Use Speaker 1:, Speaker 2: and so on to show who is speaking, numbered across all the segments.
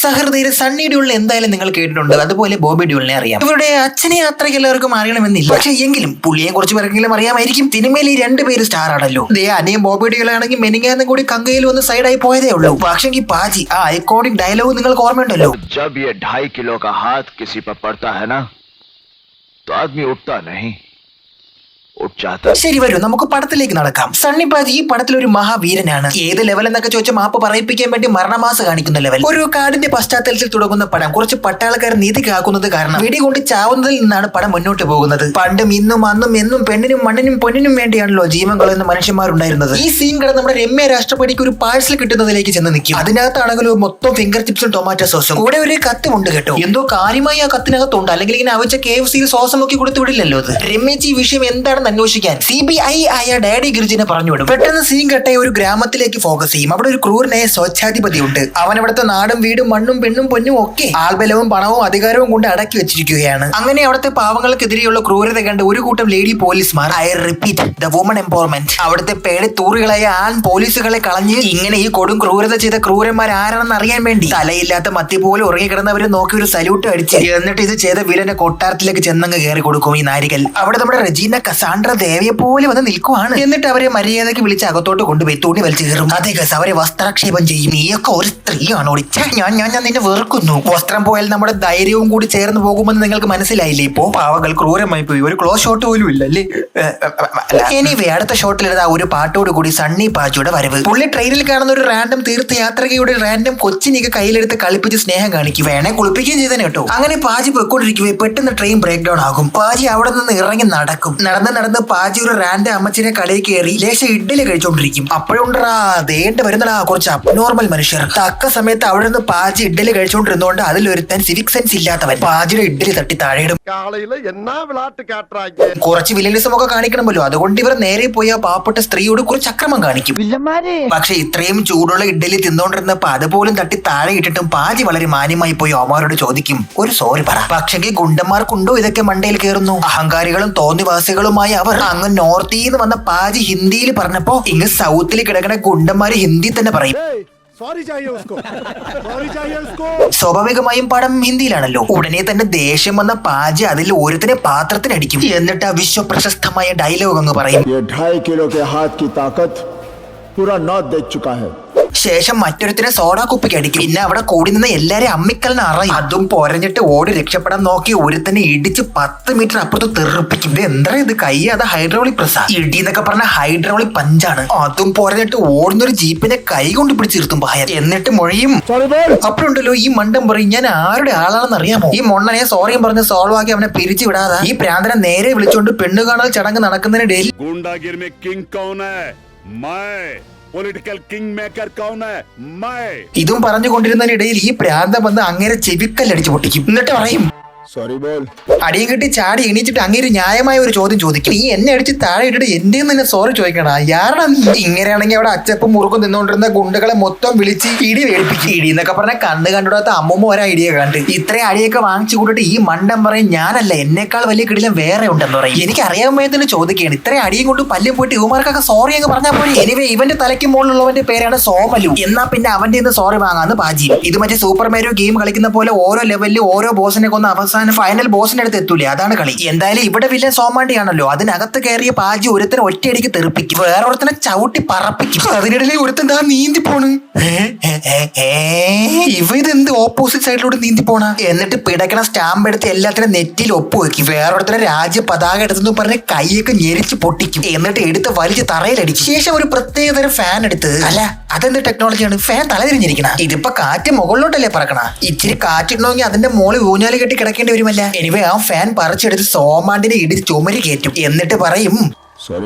Speaker 1: സഹൃദയര് സണ്ണി ഡ്യൂളിനെ എന്തായാലും നിങ്ങൾ കേട്ടിട്ടുണ്ട്, അതുപോലെ ബോബി ഡ്യൂളിനെ അറിയാം. ഇവരുടെ അച്ഛനെ അത്രയ്ക്ക് എല്ലാവർക്കും അറിയണമെന്നില്ല, പക്ഷെ എങ്കിലും പുള്ളിയെ കുറച്ച് പേർക്കെങ്കിലും അറിയാമായിരിക്കും. സിനിമയിൽ ഈ രണ്ടുപേര് സ്റ്റാർ ആണല്ലോ. അനിയും ബോബി ഡ്യൂളാണെങ്കിൽ മെനിങ്ങാന്നും കൂടി കങ്കയിൽ ഒന്ന് സൈഡായി പോയതേ ഉള്ളൂ. പക്ഷെങ്കിൽ പാജി ആ ഐക്കോണിക് ഡയലോഗ് നിങ്ങൾക്ക് ഓർമ്മയുണ്ടല്ലോ,
Speaker 2: जब ये 2.5 किलो का हाथ किसी पर पड़ता है ना तो आदमी उठता नहीं, उठ जाता।
Speaker 1: ശരി, വരൂ നമുക്ക് പടത്തിലേക്ക് നടക്കാം. സണ്ണി പാജി ഈ പടത്തിൽ ഒരു മഹാവീരനാണ്. ഏത് ലെവൽ എന്നൊക്കെ ചോദിച്ചാൽ മാപ്പ് പറയിപ്പിക്കാൻ വേണ്ടി മരണമാസ കാണിക്കുന്ന ലെവൽ. ഒരു കാടിന്റെ പശ്ചാത്തലത്തിൽ തുടങ്ങുന്ന പടം കുറച്ച് പട്ടാളക്കാർ നീതി കാക്കുന്നത് കാരണം വെടികൊണ്ട് ചാവുന്നതിൽ നിന്നാണ് പടം മുന്നോട്ട് പോകുന്നത്. പണ്ടും ഇന്നും അന്നും എന്നും പെണ്ണിനും മണ്ണിനും പൊന്നിനും വേണ്ടിയാണല്ലോ ജീവൻ കളയുന്ന മനുഷ്യന്മാരുണ്ടായിരുന്നത്. ഈ സീൻ കട നമ്മുടെ രമ്യ രാഷ്ട്രപതിക്ക് ഒരു പാഴ്സൽ കിട്ടുന്നതിലേക്ക് ചെന്ന് നിൽക്കും. അതിനകത്താണെങ്കിലും മൊത്തം ഫിംഗർ ചിപ്സും ടൊമാറ്റോ സോസും കൂടെ ഒരു കത്തുമുണ്ട് കേട്ടോ. എന്തോ കാര്യമായി ആ കത്തിനകത്തുണ്ട്, അല്ലെങ്കിൽ ഇങ്ങനെ അവച്ച KFC സോസം ഒക്കെ കൊടുത്തു വിടില്ലല്ലോ. അത് രമ്യച്ച് ഈ വിഷയം എന്താണെന്ന് അന്വേഷിക്കാൻ CBI ആയ ഡാഡി ഗിർജിനെ പറഞ്ഞുവിടും. പെട്ടെന്ന് സീൻ കെട്ടെ ഒരു ഗ്രാമത്തിലേക്ക് ഫോക്കസ് ചെയ്യും. അവിടെ ഒരു ക്രൂരനായ സ്വച്ഛാധിപതി ഉണ്ട്. അവൻ അവിടുത്തെ നാടും വീടും മണ്ണും പെണ്ണും പൊന്നും ഒക്കെ ആൾബലവും പണവും അധികാരവും കൊണ്ട് അടക്കി വെച്ചിരിക്കുകയാണ്. അങ്ങനെ അവിടുത്തെ പാവങ്ങൾക്കെതിരെയുള്ള ക്രൂരത കണ്ട് ഒരു കൂട്ടം ലേഡി പോലീസുമാർ, I repeat the woman empowerment, അവിടുത്തെ പേടിത്തൂറികളായ ആൺ പോലീസുകളെ കളഞ്ഞ് ഇങ്ങനെ ഈ കൊടും ക്രൂരത ചെയ്ത ക്രൂരന്മാർ ആരാണെന്ന് അറിയാൻ വേണ്ടി തലയില്ലാത്ത മത്തി പോലെ ഉറങ്ങിക്കിടന്നവരെ നോക്കി ഒരു സല്യൂട്ട് അടിച്ച് എന്നിട്ട് ഇത് ചെയ്ത വില്ലന്റെ കൊട്ടാരത്തിലേക്ക് ചെന്നങ്ങ് കയറി കൊടുക്കും ഈ നാരികൾ. അവിടെ നമ്മുടെ റെജീന കസാൻഡ്ര ദേവിയെ പോലെ വന്ന് നിൽക്കുവാണ്. എന്നിട്ട് അവരെ മര്യാദയ്ക്ക് വിളിച്ച് അകത്തോട്ട് കൊണ്ടുപോയി തുണി വലിച്ചു കയറും. അതേ ഗസ് അവരെ വസ്ത്രാക്ഷേപം ചെയ്യും. നീയൊക്കെ ഒരു സ്ത്രീയാണോ? ഞാൻ നിന്നെ വെറുക്കുന്നു. വസ്ത്രം പോയാൽ നമ്മുടെ ധൈര്യവും കൂടി ചേർന്ന് പോകുമെന്ന് നിങ്ങൾക്ക് മനസ്സിലായില്ലേ? ഇപ്പോ പാവകൾ ക്രൂരമായി പോയി. ഒരു ക്ലോസ് ഷോട്ട് പോലും ഇല്ലല്ലേ? എനിവേ അടുത്ത ഷോട്ടിൽ ഒരു പാട്ടോട് കൂടി സണ്ണി പാജിയുടെ വരവ്. പുള്ളി ട്രെയിനിൽ കാണുന്ന ഒരു റാൻഡം തീർത്ഥയാത്രകയുടെ റാൻഡം കൊച്ചിനൊക്കെ കയ്യിലെടുത്ത് കളിപ്പിച്ച് സ്നേഹം കാണിക്കും. വേണേ കുളിപ്പിക്കുകയും ചെയ്തേനെ കേട്ടോ. അങ്ങനെ പാജി പോയിക്കൊണ്ടിരിക്കുവേ പെട്ടെന്ന് ട്രെയിൻ ബ്രേക്ക് ഡൗൺ ആകും. പാജി അവിടെ നിന്ന് ഇറങ്ങി നടക്കും. നടന്ന് പാജി ഒരു റാൻഡ് അമ്മച്ചിനെ കടയിൽ കയറി ലേശ ഇഡ്ഡലി കഴിച്ചോണ്ടിരിക്കും. അപ്പോഴുണ്ടാ ദേണ്ട വരുന്നടാ കുറച്ച് അബ്നോർമൽ മനുഷ്യർ. തക്ക സമയത്ത് അവിടെ നിന്ന് പാജി ഇഡ്ഡലി കഴിച്ചോണ്ടിരുന്നോണ്ട് അതിലൊരുത്തൻ സിവിക് സെൻസ് ഇല്ലാത്തവൻ പാജിയുടെ ഇഡ്ഡലി തട്ടി താഴെയിടും. കുറച്ച് വില്ലനിസം ഒക്കെ കാണിക്കണമല്ലോ, അതുകൊണ്ട് ഇവർ നേരെ പോയി ആ പാവപ്പെട്ട സ്ത്രീയോട് കുറച്ച് അക്രമം കാണിക്കും. പക്ഷെ ഇത്രയും ചൂടുള്ള ഇഡ്ഡലി തിന്നോണ്ടിരുന്നപ്പോ അതുപോലും തട്ടി താഴെ ഇട്ടിട്ടും പാജി വളരെ മാന്യമായി പോയി അവന്മാരോട് ചോദിക്കും, ഒരു സോറി പറ. പക്ഷെങ്കിൽ ഗുണ്ടന്മാർക്കുണ്ടോ ഇതൊക്കെ മണ്ടയിൽ കയറുന്നു? അഹങ്കാരികളും തോന്നിവാസികളുമായി അവർ അങ്ങ് നോർത്തിൽ നിന്ന് വന്ന പാജി ഹിന്ദിയിൽ പറഞ്ഞപ്പോ ഇങ്ങ് സൗത്തിൽ കിടക്കുന്ന ഗുണ്ടന്മാര് ഹിന്ദി തന്നെ പറയും. സ്വാഭാവികമായും പടം ഹിന്ദിയിലാണല്ലോ. ഉടനെ തന്നെ ദേഷ്യം വന്ന പാജി അതിൽ ഒരുത്തിനെ പാത്രത്തിനടിക്കും. എന്നിട്ട് ആ വിശ്വപ്രശസ്തമായ ഡയലോഗ് അങ്ങ് പറയും, ശേഷം മറ്റൊരുത്തിനെ സോഡാ കുപ്പിക്ക് അടിക്കും. പിന്നെ അവിടെ കൂടി നിന്ന് എല്ലാരും അമ്മിക്കലിന് അറിയും. അതും പൊരഞ്ഞിട്ട് ഓടി രക്ഷപ്പെടാൻ നോക്കി ഒരുത്തനെ ഇടിച്ച് 10 മീറ്റർ അപ്പുറത്ത് തെറിപ്പിക്കും. ഇത് എന്താ ഇത് കൈ? അത് ഹൈഡ്രോളിക് പ്രസ്സാ. ഇടി എന്നൊക്കെ പറഞ്ഞ ഹൈഡ്രോളിക് പഞ്ചാണ്. അതും പൊരഞ്ഞിട്ട് ഓടുന്നൊരു ജീപ്പിനെ കൈ കൊണ്ട് പിടിച്ചിരുത്തും പായൻ. എന്നിട്ട് മൊഴിയും. അപ്പോഴുണ്ടല്ലോ ഈ മണ്ടം പറയും, ഞാൻ ആരുടെ ആളാണെന്ന് അറിയാമോ? ഈ മൊണ്ണനെ സോറിയും പറഞ്ഞ് സോൾവ് ആക്കി അവനെ പിരിച്ചു വിടാതെ ഈ പ്രാന്തനെ നേരെ വിളിച്ചോണ്ട് പെണ്ണു കാണൽ ചടങ്ങ് നടക്കുന്നതിനിടയിൽ
Speaker 3: political king maker Kaur high? मैं
Speaker 1: ഇതും പറഞ്ഞുകൊണ്ടിരുന്നതിനിടയിൽ ഈ പ്രാന്തം വന്ന് അങ്ങേരെ ചെവിക്കല്ലടിച്ചു പൊട്ടിക്കും. എന്നിട്ട് പറയും,
Speaker 3: സോറി ബോൾ.
Speaker 1: അടിയും കിട്ടി ചാടി എണീച്ചിട്ട് അങ്ങേര് ന്യായമായ ഒരു ചോദ്യം ചോദിക്കും, നീ എന്നെ അടിച്ച് താഴെ ഇട്ടിട്ട് എന്റെ തന്നെ സോറി ചോദിക്കണ യാരാ നീ? ഇങ്ങനെയാണെങ്കിൽ അവിടെ അച്ചപ്പും മുറുക്കും നിന്നുകൊണ്ടിരുന്ന ഗുണ്ടകളെ മൊത്തം വിളിച്ച് ഇടി വേടിപ്പിക്കും. ഇടി എന്നൊക്കെ പറഞ്ഞ കണ്ണ് കണ്ടുകൂടാത്ത അമ്മൂമ്മ ഒരാ ഇടിയെ കണ്ട് ഇത്രയും അടിയൊക്കെ വാങ്ങിച്ചു കൂട്ടിട്ട് ഈ മണ്ടം പറയും, ഞാനല്ല, എന്നെക്കാൾ വലിയ കിടിലം വേറെ ഉണ്ടെന്ന് പറയും. എനിക്ക് അറിയാൻ വേണ്ടി ചോദിക്കുകയാണ്, ഇത്രയും അടിയും കൊണ്ട് പല്ലും പോയിട്ട് ഇവമാർക്കൊക്കെ സോറി അങ്ങ് പറഞ്ഞാൽ പോലെ. എനിവേ ഇവന്റെ തലയ്ക്ക് മുകളിലുള്ളവന്റെ പേരാണ് സോമലു. എന്നാ പിന്നെ അവന്റെ ഇന്ന് സോറി വാങ്ങാന്ന് പാജി. ഇത് മറ്റേ സൂപ്പർ മാരിയോ ഗെയിം കളിക്കുന്ന പോലെ ഓരോ ലെവലിലും ഓരോ ബോസിനെ കൊന്ന് അവസാനം ഫൈനൽ ബോസിന്റെ അടുത്ത് എത്തൂലേ, അതാണ് കളി. എന്തായാലും ഇവിടെ വില്ലൻ സോമാണ്ടിയാണല്ലോ. അതിനകത്ത് കയറിയ പാജി ഒരുത്തനെ ഒറ്റയടിക്ക് തെറിപ്പിക്കും, വേറെ ഒരുത്തനെ ചവിട്ടി പറപ്പിക്കും. അതിനിടയിൽ ഒരുത്തൻ താ നീന്തി പോണ്. ഇവ ഇതെന്ത് ഓപ്പോസിറ്റ് സൈഡിലൂടെ നീന്തി പോണ? എന്നിട്ട് പിടക്കണ സ്റ്റാമ്പ് എടുത്ത് എല്ലാത്തിനും നെറ്റിൽ ഒപ്പുവെക്കും. വേറൊരുത്തനെ രാജ്യ പതാക എടുത്തെന്ന് പറഞ്ഞ് കൈയൊക്കെ ഞെരിച്ച് പൊട്ടിക്കും. എന്നിട്ട് എടുത്ത് വലിച്ച് തറയിലടിക്കും. ശേഷം ഒരു പ്രത്യേകതരം ഫാൻ എടുത്ത്, അല്ല അതെന്ത് ടെക്നോളജിയാണ്? ഫാൻ തലതിരിഞ്ഞിരിക്കണ. ഇതിപ്പോ കാറ്റ് മുകളിലോട്ടല്ലേ പറക്കണ. ഇച്ചിരി കാറ്റിടണമെങ്കിൽ അതിന്റെ മോളിൽ ഊഞ്ഞാല് കെട്ടി കിടക്കേണ്ടി വരുമല്ല. എനിവേ ആ ഫാൻ പറിച്ചെടുത്ത് സോമാണ്ടിനെ ഇടിച്ച് ചുമരി കയറ്റും. എന്നിട്ട് പറയും,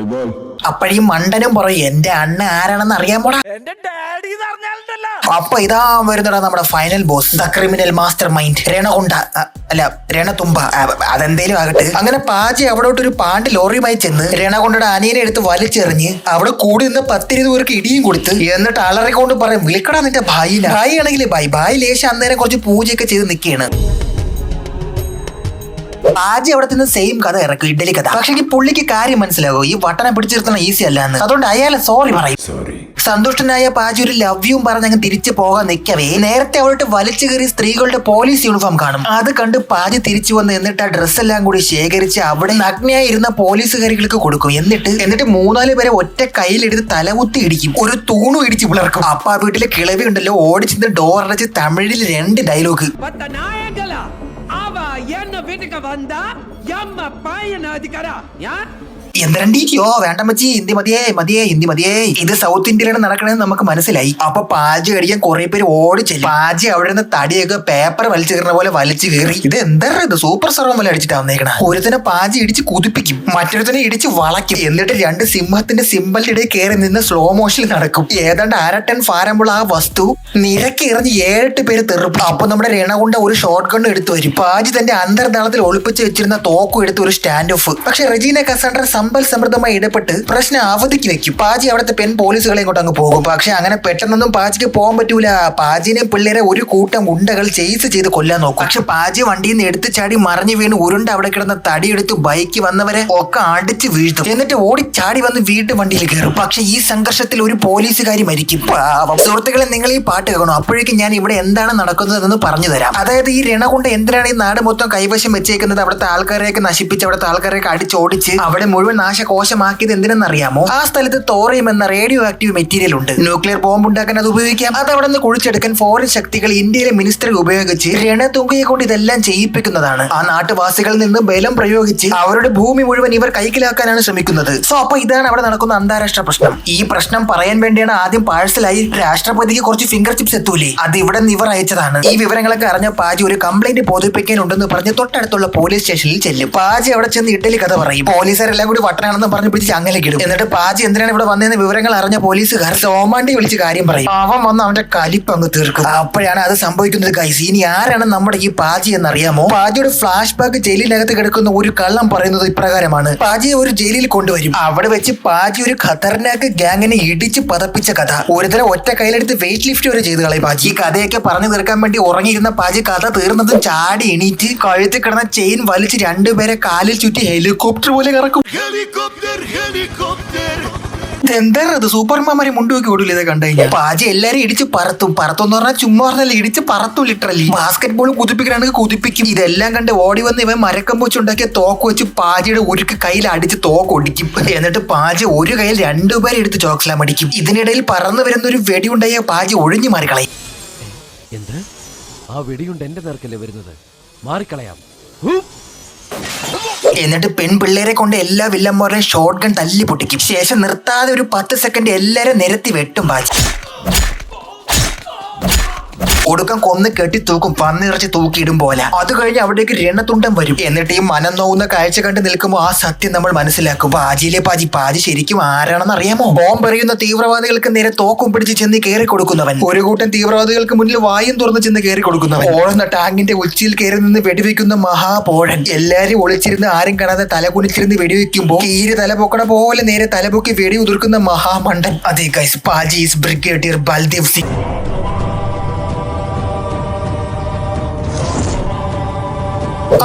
Speaker 1: അപ്പഴീ മണ്ടനും പറയും, എന്റെ അണ്ണ ആരാണെന്ന് അറിയാമോടാ? അപ്പൊ ഇതാ വരുന്നടാ നമ്മുടെ final boss, the criminal mastermind Ranakonda, അല്ല രണതുമ്പ, അതെന്തേലും ആകട്ടെ. അങ്ങനെ പാജി അവിടോട്ടൊരു പാണ്ട് ലോറിയുമായി ചെന്ന് രണകൊണ്ടയുടെ അനിയനെ എടുത്ത് വലിച്ചെറിഞ്ഞ് അവിടെ കൂടി നിന്ന് 10-20 പേർക്ക് ഇടിയും കൊടുത്ത് എന്നിട്ട് അലറിക്കൊണ്ട് പറയും, വിളിക്കടാ നിന്റെ ഭായിനെ. ഭായി ആണെങ്കിൽ ഭായി ലേശം അന്നേരം കുറച്ച് പൂജയൊക്കെ ചെയ്ത് നിൽക്കുകയാണ്. പാജി അവിടെ നിന്ന് സെയിം കഥ ഇറക്കും, ഇഡലി കഥ. പക്ഷെ ഈ പുള്ളിക്ക് കാര്യം മനസ്സിലാകും, ഈ വട്ടനെ പിടിച്ചിരുത്തണം ഈസി അല്ല എന്ന്. അതുകൊണ്ട് അയാളെ സോറി പറയും. സന്തുഷ്ടനായ പാജി ഒരു ലവ് യും പറഞ്ഞ് അങ്ങ് തിരിച്ചു പോകാൻ നിൽക്കവേ നേരത്തെ അവളുടെ വലിച്ചു കയറി സ്ത്രീകളുടെ പോലീസ് യൂണിഫോം കാണും. അത് കണ്ട് പാജി തിരിച്ചു വന്ന് എന്നിട്ട് ആ ഡ്രസ്സെല്ലാം കൂടി ശേഖരിച്ച് അവിടെ നഗ്നയായി ഇരുന്ന പോലീസുകാരികൾക്ക് കൊടുക്കും. എന്നിട്ട് 3-4 പേരെ ഒറ്റ കയ്യിലെടുത്ത് തലകുത്തി ഇടിക്കും, ഒരു തൂണും ഇടിച്ച് പിളർക്കും. അപ്പൊ ആ വീട്ടിലെ കിളവി ഉണ്ടല്ലോ ഓടിച്ചെന്ന് ഡോർ അടച്ച് തമിഴിൽ 2 ഡയലോഗ്. എന്തരണ്ടി യോ വേണ്ട മച്ചി, ഹിന്ദി മതിയേ ഹിന്ദി മതിയേ. ഇത് സൗത്ത് ഇന്ത്യയിലാണ് നടക്കണെന്ന് നമുക്ക് മനസ്സിലായി. അപ്പൊ പാജി അടിക്കാൻ കുറെ പേര് ഓടിച്ചില്ല. പാജി അവിടെ നിന്ന് തടിയൊക്കെ പേപ്പർ വലിച്ചു കയറുന്ന പോലെ വലിച്ചു കയറി. ഇത് എന്താ ഇത് സൂപ്പർ സർവം പോലെ അടിച്ചിട്ടാ വന്നേക്കണ. ഒരുത്തനെ പാജി ഇടിച്ച് കുതിപ്പിക്കും, മറ്റൊരുത്തനെ ഇടിച്ച് വളയ്ക്കും. എന്നിട്ട് 2 സിംഹത്തിന്റെ സിമ്പലിന്റെ ഇടയിൽ കയറി നിന്ന് സ്ലോ മോഷനിൽ നടക്കും. ഏതാണ്ട് 1/2 ടൺ ഭാരമുള്ള ആ വസ്തു നിരക്കി എറിഞ്ഞ് 7-8 പേര് തെറുപ്പും. അപ്പൊ നമ്മുടെ രണകുണ്ട ഒരു ഷോട്ട് ഗൺ എടുത്തു വരും. പാജി തന്റെ അന്തർദാളത്തിൽ ഒളിപ്പിച്ച് വെച്ചിരുന്ന തോക്കും എടുത്ത് ഒരു സ്റ്റാൻഡ് ഓഫ്. പക്ഷെ റെജീന കസാൻഡ്ര സമ്പൽ സമൃദ്ധമായി ഇടപെട്ട് പ്രശ്നം അവധിക്ക് വെക്കും. പാജി അവിടുത്തെ പെൺ പോലീസുകളെ ഇങ്ങോട്ട് അങ്ങ് പോകും. പക്ഷെ അങ്ങനെ പെട്ടെന്നൊന്നും പാജിക്ക് പോകാൻ പറ്റൂല. പാജിനെ പിള്ളേരെ ഒരു കൂട്ടം ഗുണ്ടകൾ ചേസ് ചെയ്ത് കൊല്ലാൻ നോക്കും. പക്ഷെ പാജി വണ്ടിയിൽ നിന്ന് എടുത്ത് ചാടി മറിഞ്ഞു വീണ് ഉരുണ്ട് അവിടെ കിടന്ന തടിയെടുത്ത് ബൈക്ക് വന്നവരെ ഒക്കെ അടിച്ച് വീഴ്ത്തും. എന്നിട്ട് ഓടി ചാടി വന്ന് വീട്ടു വണ്ടിയിൽ കയറും. പക്ഷെ ഈ സംഘർഷത്തിൽ ഒരു പോലീസുകാരി മരിക്കും. സുഹൃത്തുക്കളെ, നിങ്ങൾ ഈ പാട്ട് കേൾക്കണം. അപ്പോഴേക്കും ഞാൻ ഇവിടെ എന്താണ് നടക്കുന്നതെന്ന് പറഞ്ഞു തരാം. അതായത് ഈ രണകുണ്ട എന്തിനാണ് ഈ നാട് മൊത്തം കൈവശം വെച്ചേക്കുന്നത്? അവിടുത്തെ ആൾക്കാരെയൊക്കെ നശിപ്പിച്ച് അവിടുത്തെ ആൾക്കാരെയൊക്കെ അടിച്ചോടിച്ച് അവിടെ മുഴുവൻ നാശകോശമാക്കിയത് എന്തിനെന്നറിയാമോ? ആ സ്ഥലത്ത് തോറിയം എന്ന റേഡിയോ ആക്റ്റീവ് മെറ്റീരിയൽ ഉണ്ട്. ന്യൂക്ലിയർ ബോംബ് ഉണ്ടാക്കാൻ അത് ഉപയോഗിക്കാം. അത് അവിടെ നിന്ന് കുഴിച്ചെടുക്കാൻ ഫോറിൻ ശക്തികൾ ഇന്ത്യയിലെ മിനിസ്റ്റർ ഉപയോഗിച്ച് രണതുങ്കയെ കൊണ്ട് ഇതെല്ലാം ചെയ്യിപ്പിക്കുന്നതാണ്. ആ നാട്ടുവാസികളിൽ നിന്ന് ബലം പ്രയോഗിച്ച് അവരുടെ ഭൂമി മുഴുവൻ ഇവർ കൈക്കലാക്കാനാണ് ശ്രമിക്കുന്നത്. സോ അപ്പൊ ഇതാണ് അവിടെ നടക്കുന്ന അന്താരാഷ്ട്ര പ്രശ്നം. ഈ പ്രശ്നം പറയാൻ വേണ്ടിയാണ് ആദ്യം പാഴ്സലായി രാഷ്ട്രപതിക്ക് കുറച്ച് ഫിംഗർ ചിപ്സ് എത്തൂലേ, അത് ഇവിടെ നിന്ന് ഇവർ അയച്ചതാണ്. ഈ വിവരങ്ങളൊക്കെ അറിഞ്ഞ പാജി ഒരു കംപ്ലൈന്റ് ബോധിപ്പിക്കാനുണ്ടെന്ന് പറഞ്ഞ് തൊട്ടടുത്തുള്ള പോലീസ് സ്റ്റേഷനിൽ ചെല്ലും. പാജി അവിടെ ചെന്ന് ഇഡലി കഥ പറയും. പോലീസുകാരെല്ലാം കൂടി വട്ടനാണെന്ന് പറഞ്ഞ് പിടിച്ച് അങ്ങനെക്കിടും. എന്നിട്ട് പാജി എന്തിനാണ് ഇവിടെ വന്നതെന്ന് വിവരങ്ങൾ അറിഞ്ഞ പോലീസുകാർ സോമാണ്ടി വിളിച്ച് കാര്യം പറയും. അവൻ വന്ന് അവന്റെ കലിപ്പ് അങ്ങ് തീർക്കും. അപ്പോഴാണ് അത് സംഭവിക്കുന്നത്. ഗൈസ്, ഇനി ആരാണ് നമ്മുടെ ഈ പാജി എന്നറിയാമോ? പാജിയുടെ ഫ്ലാഷ് ബാക്ക് ജയിലിനകത്ത് കിടക്കുന്ന ഒരു കള്ളം പറയുന്നത് ഇപ്രകാരമാണ്. പാജിയെ ഒരു ജയിലിൽ കൊണ്ടുവരും. അവിടെ വെച്ച് പാജി ഒരു ഖത്തർനാക്ക് ഗ്യാങ്ങിനെ ഇടിച്ച് പതപ്പിച്ച കഥ. ഒരുതരം ഒറ്റ കയ്യിലെടുത്ത് വെയിറ്റ് ലിഫ്റ്റ് വരെ ചെയ്ത് കളയും പാജി. ഈ കഥയൊക്കെ പറഞ്ഞു തീർക്കാൻ വേണ്ടി ഉറങ്ങിയിരുന്ന പാജി കഥ തീർന്നതും ചാടി എണീറ്റ് കഴുത്തിൽ കിടന്ന ചെയിൻ വലിച്ച് 2 പേരെ കാലിൽ ചുറ്റി ഹെലികോപ്റ്റർ പോലെ കറക്കും. എന്താണത് സൂപ്പർമാരെ മുണ്ടുവെക്കി ഓടില്ല ഇത് കണ്ടു കഴിഞ്ഞാൽ. പാജി എല്ലാരും ഇടിച്ച് പറത്തും എന്ന് പറഞ്ഞാൽ ചുമ്മാ പറഞ്ഞാൽ ഇടിച്ച് പറത്തും. ലിറ്ററലി ബാസ്കറ്റ് ബോൾ കുതിപ്പിക്കണമെങ്കിൽ കുതിപ്പിക്കും. ഇതെല്ലാം കണ്ട് ഓടി വന്ന് ഇവൻ മരക്കം വെച്ചുണ്ടാക്കിയ തോക്ക് വെച്ച് പാജിയുടെ ഒരു കയ്യിൽ അടിച്ച് തോക്ക് ഒടിക്കും. എന്നിട്ട് പാജി ഒരു കയ്യിൽ 2 പേരെ എടുത്ത് ചോക്സ്ലാം അടിക്കും. ഇതിനിടയിൽ പറന്നു വരുന്ന ഒരു വെടിയുണ്ടായ പാജി ഒഴിഞ്ഞു മാറിക്കളയും.
Speaker 4: എന്ത്? ആ വെടിയുണ്ട് എന്റെ നേർക്കല്ലേ വരുന്നത്? മാറിക്കളയാം.
Speaker 1: എന്നിട്ട് പെൺപിള്ളേരെ കൊണ്ട് എല്ലാ വില്ലന്മാരെയും ഷോട്ട് ഗൺ തല്ലി പൊട്ടിക്കും. ശേഷം നിർത്താതെ ഒരു 10 സെക്കൻഡ് എല്ലാരും നിരത്തി വെട്ടും പാജി. ഒടുക്കം കൊന്ന് കെട്ടി തൂക്കും, പന്നിറച്ചി തൂക്കിയിടും പോലെ. അത് കഴിഞ്ഞ് അവിടേക്ക് രണത്തുണ്ടം വരും. എന്നിട്ട് ഈ മനം നോവുന്ന കാഴ്ച കണ്ട് നിൽക്കുമ്പോൾ ആ സത്യം നമ്മൾ മനസ്സിലാക്കും. പാജിയിലെ പാജി ശരിക്കും ആരാണെന്ന് അറിയാമോ? ബോംബ് എറിയുന്ന തീവ്രവാദികൾക്ക് നേരെ തോക്കും പിടിച്ച് ചെന്ന് കയറി കൊടുക്കുന്നവൻ. ഒരു കൂട്ടം തീവ്രവാദികൾക്ക് മുന്നിൽ വായും തുറന്ന് ചെന്ന് കയറി കൊടുക്കുന്നവൻ. ഓടുന്ന ടാങ്കിന്റെ ഉച്ചിയിൽ കയറി നിന്ന് വെടിവെക്കുന്ന മഹാപോഴൻ. എല്ലാരും ഒളിച്ചിരുന്ന് ആരും കാണാതെ തല കുനിച്ചിരുന്ന് വെടിവെക്കുമ്പോൾ കീര് തല പൊക്കണ പോലെ നേരെ തലപൊക്കി വെടി ഉതിർക്കുന്ന മഹാമണ്ടൻ. അതെ guys, Paaji is brigadier Baldev Singh.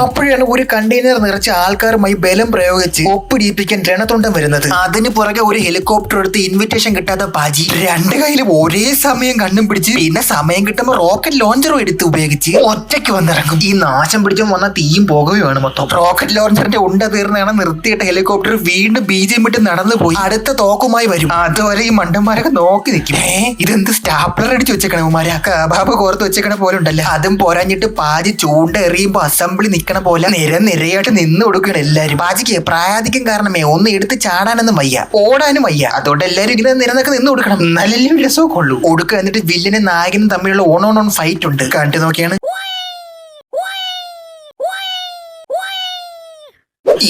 Speaker 1: അപ്പോഴാണ് ഒരു കണ്ടെയ്നർ നിറച്ച ആൾക്കാരുമായി ബലം പ്രയോഗിച്ച് ഒപ്പിടിപ്പിക്കാൻ രണത്തുണ്ടം വരുന്നത്. അതിന് പുറകെ ഒരു ഹെലികോപ്റ്റർ എടുത്ത് ഇൻവിറ്റേഷൻ കിട്ടാത്ത പാജി 2 കയ്യിലും ഒരേ സമയം കണ്ണും പിടിച്ച് പിന്നെ സമയം കിട്ടുമ്പോൾ റോക്കറ്റ് ലോഞ്ചറും എടുത്ത് ഉപയോഗിച്ച് ഒറ്റയ്ക്ക് വന്നിറങ്ങും. ഈ നാശം പിടിച്ചും വന്ന തീയും പോകുകയാണ് മൊത്തം. റോക്കറ്റ് ലോഞ്ചറിന്റെ ഉണ്ട തീർന്നാണ് നിർത്തിയിട്ട ഹെലികോപ്റ്റർ വീണ്ടും ബീജം വിട്ട് നടന്നു പോയി അടുത്ത തോക്കുമായി വരും. അതുവരെ ഈ മണ്ടന്മാരൊക്കെ നോക്കി നിൽക്കും. ഇതെന്ത് സ്റ്റാപ്ലർ അടിച്ച് വെച്ചേക്കണ ഉമാരെ, കബാബ് കോർത്ത് വെച്ചേക്കണ പോലെ ഉണ്ടല്ലോ. അതും പോരാഞ്ഞിട്ട് പാജി ചൂണ്ട എറിയുമ്പോ അസംബ്ലി നിക്കണ പോലെ നിരയായിട്ട് നിന്ന് കൊടുക്കണം എല്ലാരും. പാജിക്ക് പ്രായാധിക്യം കാരണമേ ഒന്ന് എടുത്ത് ചാടാനൊന്നും വയ്യ, ഓടാനും വയ്യ. അതുകൊണ്ട് എല്ലാരും ഇങ്ങനെ നിരന്നൊക്കെ നിന്ന് കൊടുക്കണം, നല്ല രസമൊക്കെ ഉള്ളൂ. ഒടുക്ക എന്നിട്ട് വില്ലനും നായകനും തമ്മിലുള്ള ഓൺ ഫൈറ്റ് ഉണ്ട്, കണ്ടു നോക്കിയാണ്.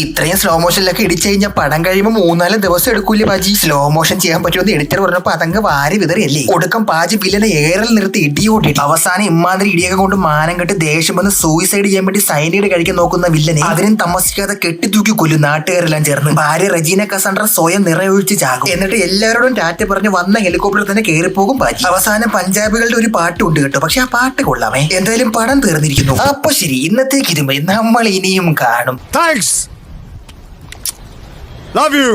Speaker 1: ഇത്രയും സ്ലോ മോഷനിലൊക്കെ ഇടിച്ചു കഴിഞ്ഞാൽ പടം കഴിയുമ്പോൾ 3-4 ദിവസം എടുക്കൂലേ പാജി. സ്ലോ മോഷൻ ചെയ്യാൻ പറ്റുമെന്ന് എഡിറ്റർ പറഞ്ഞപ്പോ അതങ്ങ് വാരി വിതറിയല്ലേ. ഒടുക്കം പാജി വില്ലനെ ഏറൽ നിർത്തി ഇടിയോട്ടി. അവസാനം ഇമ്മാതിരി ഇടിയൊക്കെ കൊണ്ട് മാനം കെട്ട് ദേഷ്യം വന്ന് സൂയിസൈഡ് ചെയ്യാൻ വേണ്ടി സൈനൈഡ് കഴിക്കാൻ നോക്കുന്ന വില്ലനെ അതിനും താമസിക്കാതെ കെട്ടിത്തൂക്കി കൊല്ലും നാട്ടുകാരെല്ലാം ചേർന്ന്. ഭാര്യ റജീന കസാൻഡ്ര സ്വയം നിറയൊഴിച്ച് ചാകും. എന്നിട്ട് എല്ലാവരോടും ടാറ്റ പറഞ്ഞ് വന്ന ഹെലികോപ്റ്ററിൽ തന്നെ കയറിപ്പോകും പാജി. അവസാനം പഞ്ചാബികളുടെ ഒരു പാട്ട് ഉണ്ട് കേട്ടോ, പക്ഷെ ആ പാട്ട് കൊള്ളാമേ. എന്തായാലും പടം തീർന്നിരിക്കുന്നു. അപ്പൊ ശരി, ഇന്നത്തേക്ക് ഇരുമ്പ് നമ്മൾ ഇനിയും കാണും.
Speaker 3: Thanks. Love you.